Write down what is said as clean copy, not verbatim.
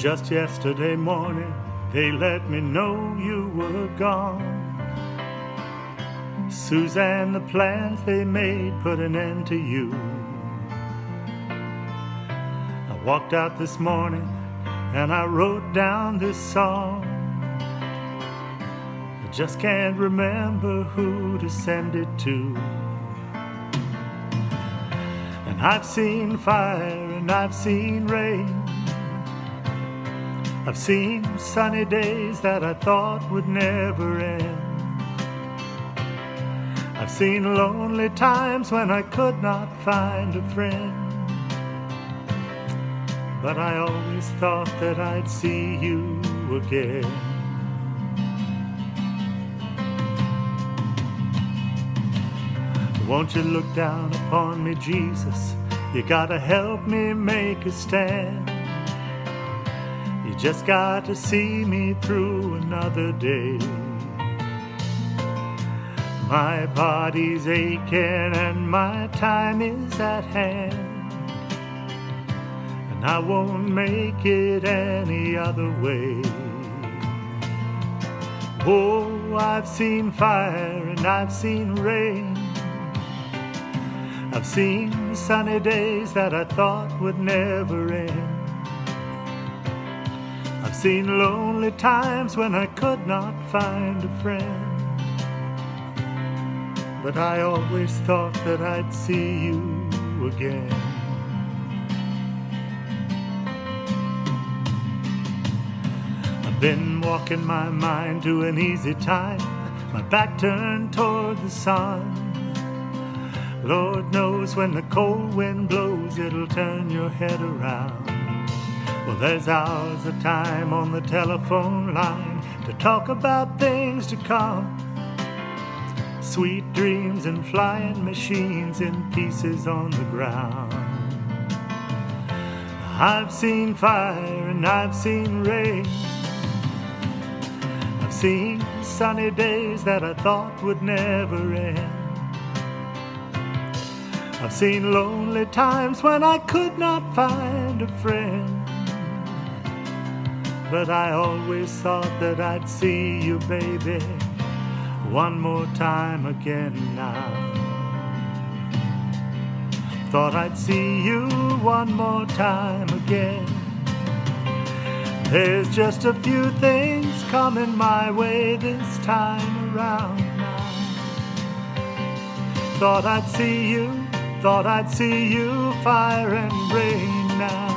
Just yesterday morning, they let me know you were gone. Suzanne, the plans they made put an end to you. I walked out this morning and I wrote down this song. I just can't remember who to send it to. And I've seen fire and I've seen rain. I've seen sunny days that I thought would never end. I've seen lonely times when I could not find a friend. But I always thought that I'd see you again. Won't you look down upon me, Jesus? You gotta help me make a stand. You just got to see me through another day. My body's aching and my time is at hand, and I won't make it any other way. Oh, I've seen fire and I've seen rain. I've seen sunny days that I thought would never end. I've seen lonely times when I could not find a friend. But I always thought that I'd see you again. I've been walking my mind to an easy time, my back turned toward the sun. Lord knows when the cold wind blows, it'll turn your head around. Well, there's hours of time on the telephone line to talk about things to come. Sweet dreams and flying machines in pieces on the ground. I've seen fire and I've seen rain. I've seen sunny days that I thought would never end. I've seen lonely times when I could not find a friend. But I always thought that I'd see you, baby, one more time again now. Thought I'd see you one more time again. There's just a few things coming my way this time around now. Thought I'd see you, fire and rain now.